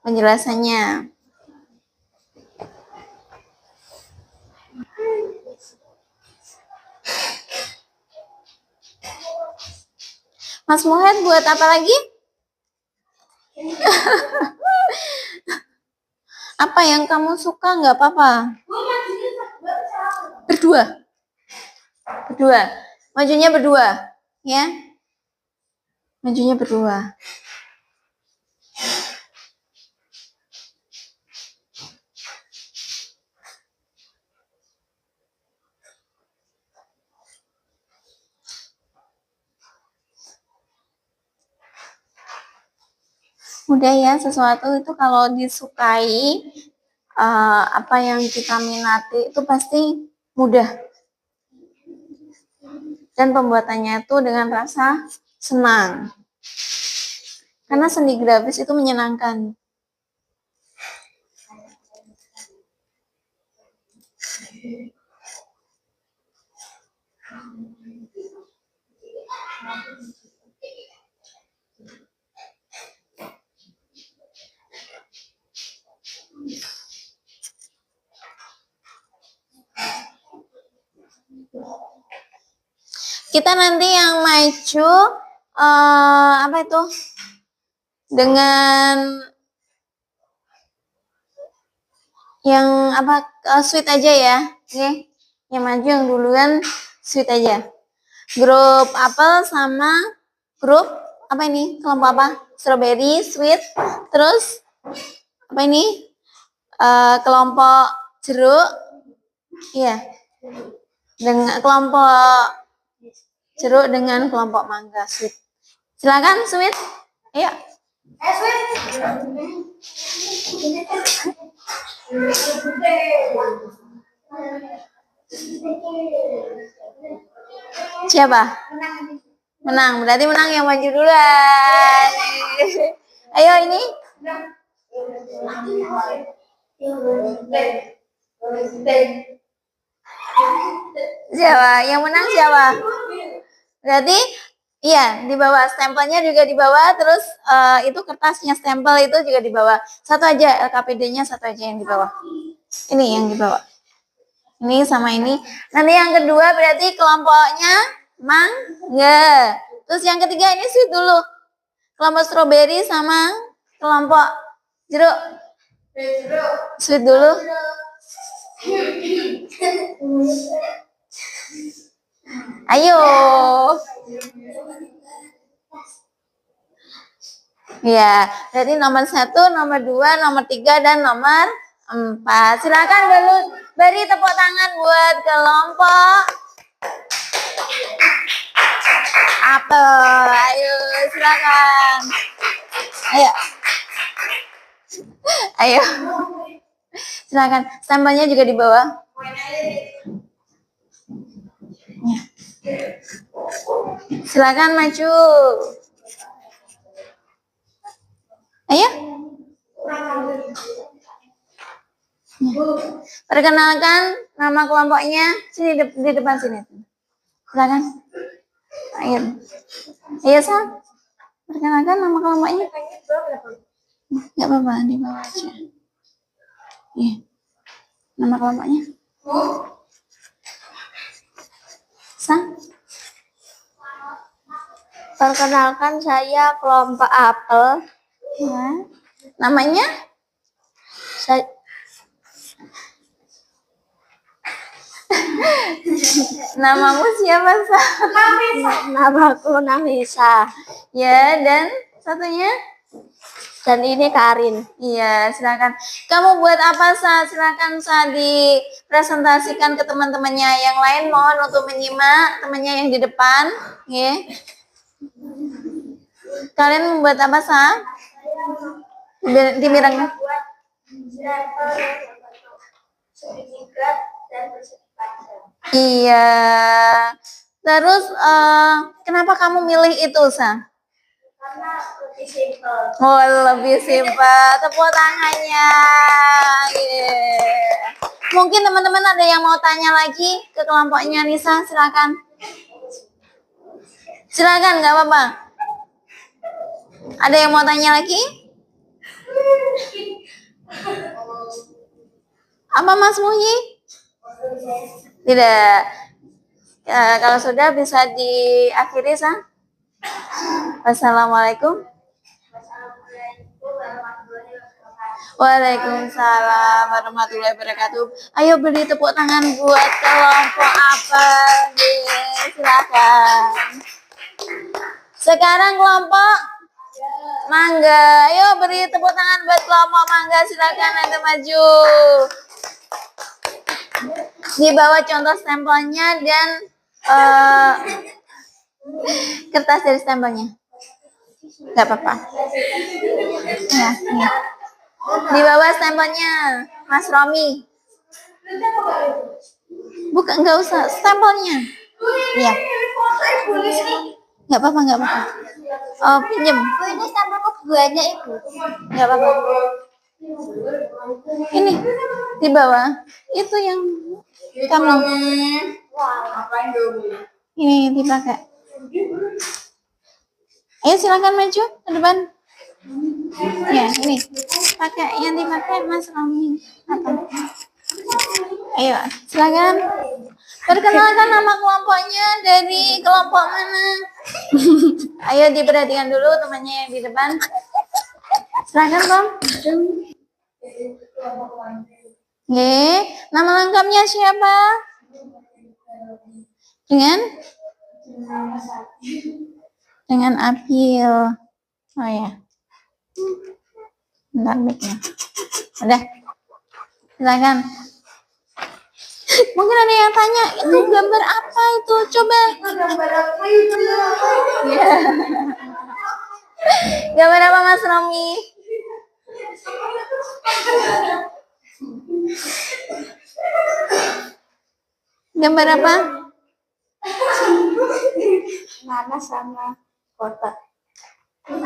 penjelasannya. Mas Muhammad buat apa lagi? Apa yang kamu suka nggak apa-apa. Berdua. Majunya berdua, ya. Majunya berdua. Mudah ya, sesuatu itu kalau disukai, apa yang kita minati itu pasti mudah. Dan pembuatannya itu dengan rasa senang. Karena seni grafis itu menyenangkan. Kita nanti yang maju apa itu dengan yang apa sweet aja ya, oke? Yang maju yang duluan sweet aja. Grup apel sama grup apa ini? Kelompok apa? Strawberry, sweet. Terus apa ini? Kelompok jeruk. Iya. Dengan kelompok jeruk dengan kelompok mangga sweet. Silakan sweet. Ayo. Sweet. Siapa? Menang. Berarti menang yang maju duluan. Ayo ini. Siapa? Yang menang siapa? Berarti iya, dibawa stempelnya juga dibawa, terus itu kertasnya stempel itu juga dibawa. Satu aja LKPD-nya satu aja yang dibawa. Ini yang dibawa. Ini sama ini. Nanti yang kedua berarti kelompoknya mangga. Terus yang ketiga ini sweet dulu. Kelompok strawberry sama kelompok jeruk. Sweet dulu. Ayo. Ya, jadi nomor 1, nomor 2, nomor 3, dan nomor 4. Silakan dulu beri tepuk tangan buat kelompok apel. Ayo, silakan. Ayo. Silakan. Stempelnya juga di bawah. Ya. Silakan maju. Ayo. Perkenalkan nama kelompoknya. Sini di depan sini. Silakan. Ayo. Ayo, Sang. Perkenalkan nama kelompoknya. Enggak apa-apa, di bawah aja. Iya. Nama kelompoknya. Sang. Perkenalkan saya kelompok apel. Ya. Namanya? Namamu siapa, Sang? Namaku Nafisa. Ya, dan satunya? Dan ini Karin. Iya, silakan. Kamu buat apa, Sa? Silakan, Sa, dipresentasikan ke teman-temannya. Yang lain mohon untuk menyimak temannya yang di depan. Ya. Kalian membuat apa, Sa? Di mirang. Iya. Terus, kenapa kamu milih itu, Sa? Karena lebih simpel. Oh, lebih simpel. Tepuk tangannya. Yeah. Mungkin teman-teman ada yang mau tanya lagi ke kelompoknya Nisa, silakan. Silakan, nggak apa-apa. Ada yang mau tanya lagi? Apa Mas Muhyi? Tidak. Ya, kalau sudah bisa diakhiri, Sa. Wassalamualaikum. Waalaikumsalam warahmatullahi wabarakatuh. Ayo beri tepuk tangan buat kelompok apa? Silakan. Sekarang kelompok Mangga. Ayo beri tepuk tangan buat kelompok Mangga. Silakan Anda maju. Di bawah contoh stempelnya dan kertas dari stempelnya. Gak apa-apa. Ya, ini. Di bawah stempelnya, Mas Romi. Bukan, nggak usah stempelnya. Iya. Nggak apa-apa, nggak apa-apa. Oh, pinjem. Ini stempelku banyak Ibu. Nggak apa-apa. Ini di bawah. Itu yang kamu. Ini dipakai. Ayo silakan maju ke depan. Ya, ini pakai yang dipakai Mas Romi. Apa? Ayo, silakan. Perkenalkan nama kelompoknya, dari kelompok mana? Ayo diperhatikan dulu temannya yang di depan. Silakan, Tom. Oke, nama lengkapnya siapa? Dengan Apil. Oh ya. Bentar mic-nya. Udah. Silakan. Mungkin ada yang tanya, itu gambar apa itu? Coba. Gambar apa itu? Ya. Gambar apa Mas Romi? Gambar apa? Nanas sama kotak. Oh.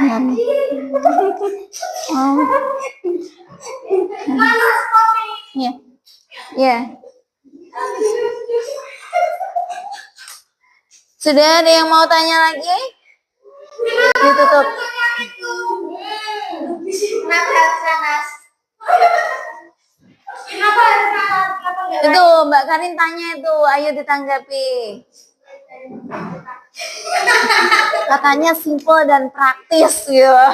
Ya. Ya. Sudah ada yang mau tanya lagi? Ditutup. Kenapa harus nanas? Kenapa harus nanas? Kenapa enggak? Itu Mbak Karin tanya itu, ayo ditanggapi. Katanya simple dan praktis ya.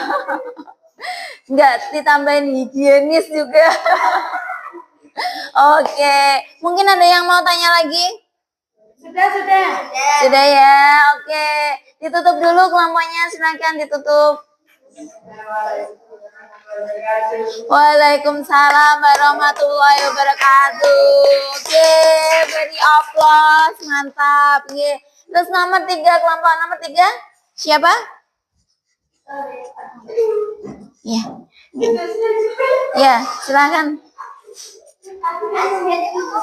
Enggak ditambahin higienis juga. Oke, mungkin ada yang mau tanya lagi? Sudah. Sudah ya, oke. Ditutup dulu kelompoknya, silakan ditutup. Waalaikumsalam warahmatullahi wabarakatuh. Oke, beri aplaus, mantap. Oke. Terus nomor 3, kelompok nomor 3, siapa? Ya. Ya, silakan.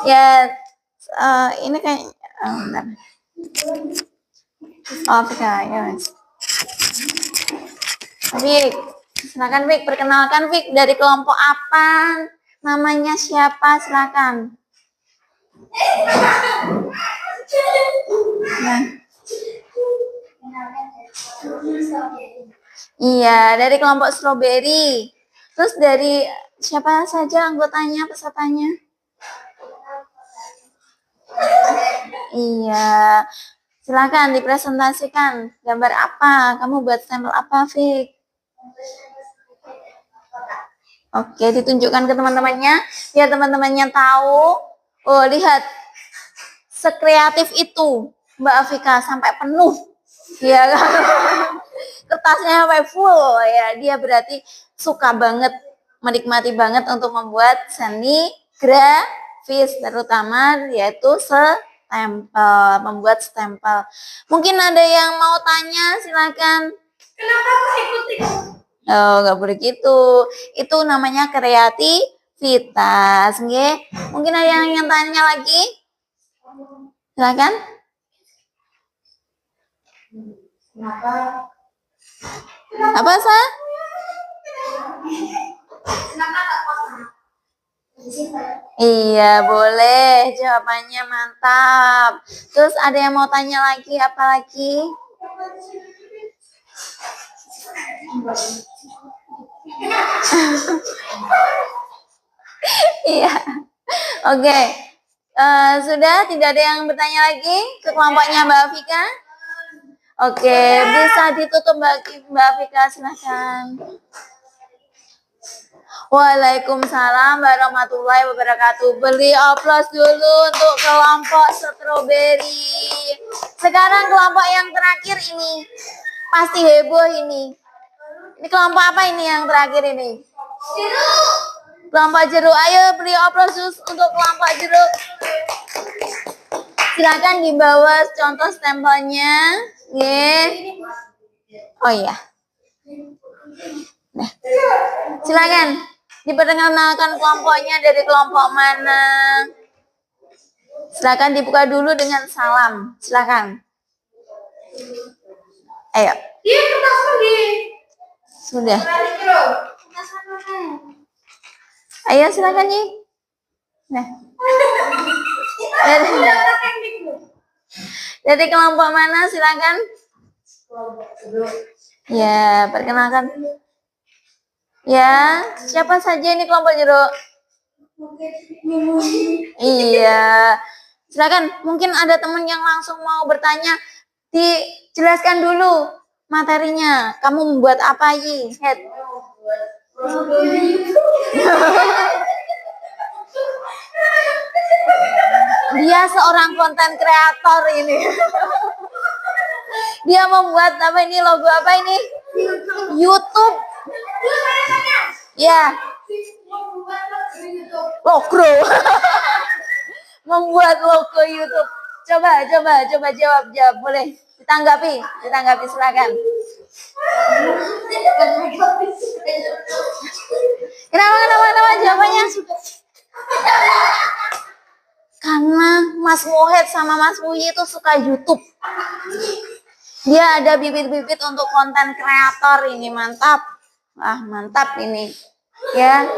Ya, ini kayak bentar. Oh, Vika, ya Mas. Vik, silakan Vik, perkenalkan Vik, dari kelompok apa? Namanya siapa? Silakan. Nah. Iya, dari kelompok Strawberry. Terus dari siapa saja anggotanya, pesertanya? Iya. Silakan dipresentasikan. Gambar apa? Kamu buat stempel apa, Fik? Oke, ditunjukkan ke teman-temannya biar teman-temannya tahu. Oh, lihat. Sekreatif itu Mbak Afika sampai penuh. Iya kan? tasnya sampai full ya. Dia berarti suka banget, menikmati banget untuk membuat seni grafis, terutama yaitu stempel, membuat stempel. Mungkin ada yang mau tanya, silakan. Kenapa aku ikutin? Oh, nggak boleh gitu. Itu namanya kreativitas, nggih. Mungkin ada yang ingin tanya lagi? Silakan. Kenapa? Apa, Sa? Kenapa tak kotak? Iya, boleh. Jawabannya mantap. Terus ada yang mau tanya lagi? Apa lagi? Iya. Oke. Sudah tidak ada yang bertanya lagi ke kelompoknya Mbak Afika? Oke, bisa ditutup Mbak Afika, silakan. Waalaikumsalam warahmatullahi wabarakatuh. Beri aplaus dulu untuk kelompok stroberi. Sekarang kelompok yang terakhir ini. Pasti heboh ini. Ini kelompok apa ini yang terakhir ini? Jeruk. Kelompok jeruk. Ayo beri aplaus untuk kelompok jeruk. Silakan dibawa contoh stempelnya. Nggih. Oh iya. Nah, silakan diperkenalkan kelompoknya, dari kelompok mana. Silakan dibuka dulu dengan salam. Silakan. Ayo. Dia kertas lagi. Sudah. Balik bro. Ayo silakan nih. Nah. Dari kelompok mana, silakan. Ya, perkenalkan. Ya, siapa saja ini kelompok jeruk? Iya. Silakan, mungkin ada teman yang langsung mau bertanya. Dijelaskan dulu materinya. Kamu membuat apa, Yi? Head. Dia seorang konten kreator ini. Dia membuat apa ini, logo apa ini? YouTube. Ya. Logo. Membuat logo YouTube. Coba jawab. Boleh ditanggapi silakan. Kenapa jawabannya? Karena Mas Muhed sama Mas Muyi itu suka YouTube. Dia ada bibit-bibit untuk konten kreator ini, mantap. Wah, mantap ini. Ya.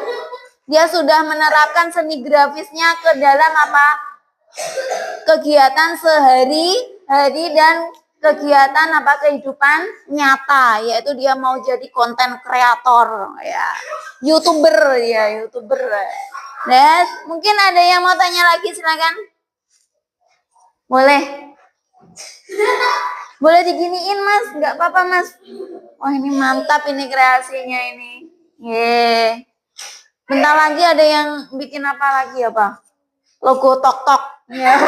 Dia sudah menerapkan seni grafisnya ke dalam apa? Kegiatan sehari-hari dan kegiatan apa, kehidupan nyata, yaitu dia mau jadi konten kreator ya. YouTuber. Nah, mungkin ada yang mau tanya lagi, silakan. Boleh. Boleh diginiin, Mas, nggak apa-apa, Mas. Wah, ini mantap ini kreasinya ini. Ye. Bentar lagi ada yang bikin apa lagi, apa? Logo tok-tok. Ya.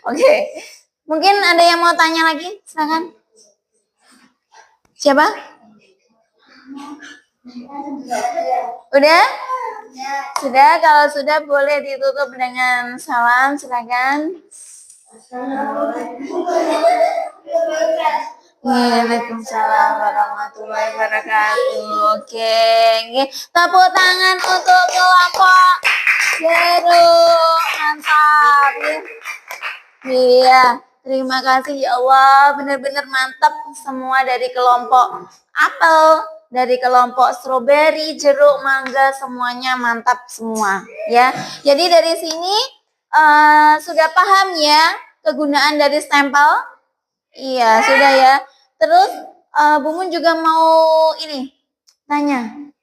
Oke. Mungkin ada yang mau tanya lagi, silakan. Siapa? Udah? Sudah, kalau sudah boleh ditutup dengan salam, silakan. Waalaikumsalam warahmatullahi wabarakatuh. Oke, tepuk tangan untuk kelompok jeruk, mantap. Iya, terima kasih ya Allah, benar-benar mantap semua dari kelompok apel, dari kelompok stroberi, jeruk, mangga, semuanya mantap semua ya. Jadi dari sini sudah paham ya kegunaan dari stempel? Iya, sudah ya. Terus Bumun juga mau ini tanya.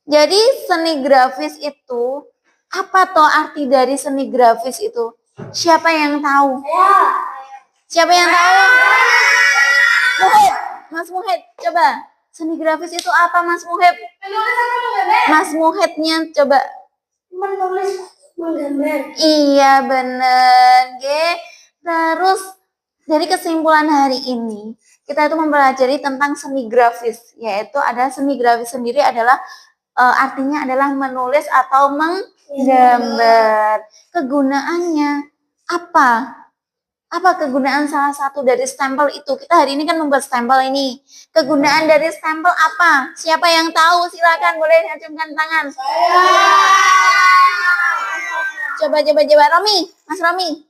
Jadi seni grafis itu apa toh arti dari seni grafis itu? Siapa yang tahu? Siapa yang tahu? Muhed, Mas Muhed, coba. Seni grafis itu apa, Mas Muhed? Mas Muhednya coba. Menulis, menggambar. Iya bener, Ge. Terus dari kesimpulan hari ini, kita itu mempelajari tentang seni grafis, yaitu ada seni grafis sendiri adalah artinya adalah menulis atau menggambar. Kegunaannya apa? Apa kegunaan salah satu dari stempel itu? Kita hari ini kan membuat stempel ini. Kegunaan dari stempel apa? Siapa yang tahu? Silakan boleh acungkan tangan. Coba. Romi, Mas Romi.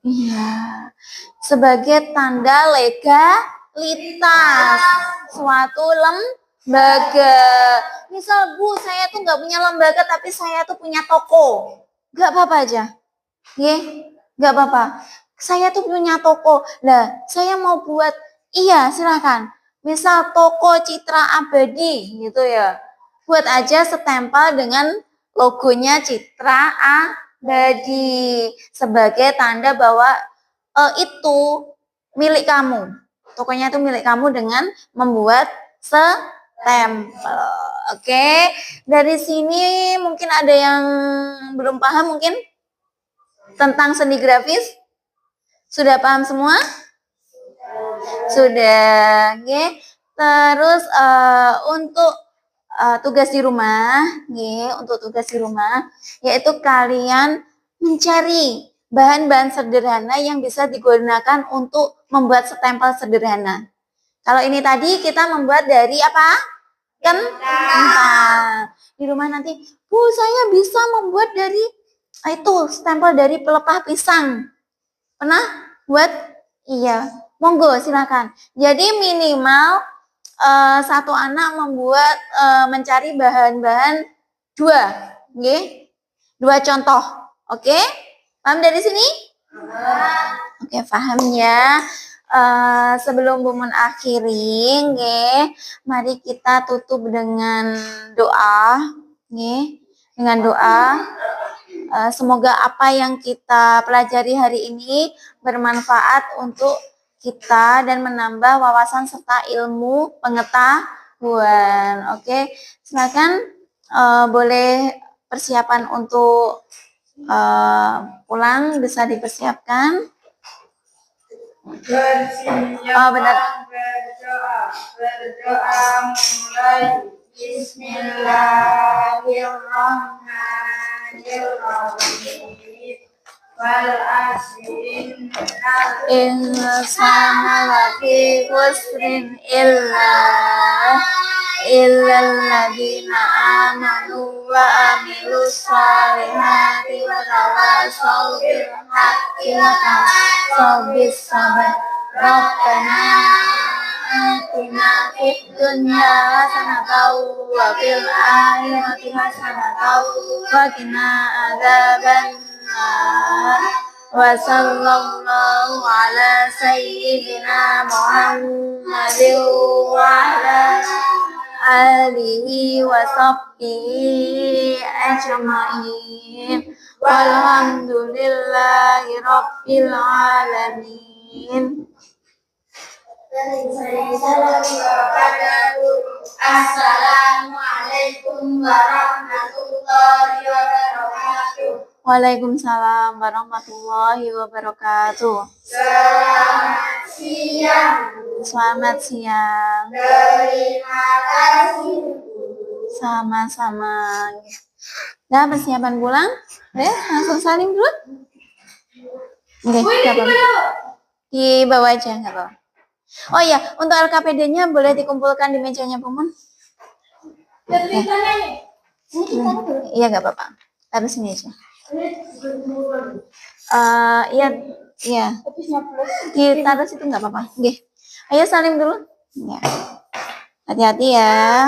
Iya, sebagai tanda legalitas suatu lembaga. Misal Bu, saya tuh nggak punya lembaga tapi saya tuh punya toko, nggak apa-apa aja, nggak apa-apa. Saya tuh punya toko, lah saya mau buat, iya silakan. Misal toko Citra Abadi gitu ya, buat aja stempel dengan logonya Citra Abadi sebagai tanda bahwa itu milik kamu. Tokonya itu milik kamu dengan membuat stempel. Oke, dari sini mungkin ada yang belum paham mungkin tentang seni grafis. Sudah paham semua? Sudah. Oke. Terus untuk tugas di rumah, untuk tugas di rumah, yaitu kalian mencari bahan-bahan sederhana yang bisa digunakan untuk membuat stempel sederhana. Kalau ini tadi kita membuat dari apa? Kentang. Di rumah nanti, Bu, saya bisa membuat dari itu stempel dari pelepah pisang. Pernah buat? Iya. Monggo silakan. Jadi minimal satu anak membuat mencari bahan-bahan 2, dua contoh, oke? Paham dari sini? Oke, paham ya. Sebelum Bu mengakhiri, mari kita tutup dengan doa, dengan doa. Semoga apa yang kita pelajari hari ini bermanfaat untuk kita dan menambah wawasan serta ilmu pengetahuan. Oke, silakan boleh persiapan untuk pulang bisa dipersiapkan. Benar. Berdoa mulai. Bismillahirrahmanirrahim. Wal asri Insana lafi khusrin illal ladzina amanu wa amilus solihati wa tawasaw bil haqqi wa tawasaw bis sabr. Rabbana atina fid dunya hasanatan wa fil akhirati hasanatan wa qina adzabannar. Wa sallallahu ala sayyidina Muhammadin wa ala alihi wa sahbihi ajma'in. Walhamdulillahi rabbil alamin. Assalamualaikum warahmatullahi wabarakatuh. Waalaikumsalam warahmatullahi wabarakatuh. Selamat siang. Selamat siang. Terima kasih. Sama-sama. Nah, persiapan pulang? Langsung saling dulu? Oke, nggak apa-apa. Di bawah aja, nggak apa-apa. Oh iya, untuk LKPD-nya boleh dikumpulkan di mejanya Pumun? Iya, nggak apa-apa. Taruh sini aja. Iya. Ditaruh situ nggak apa-apa. Ayo salim dulu. Ya. Hati-hati ya.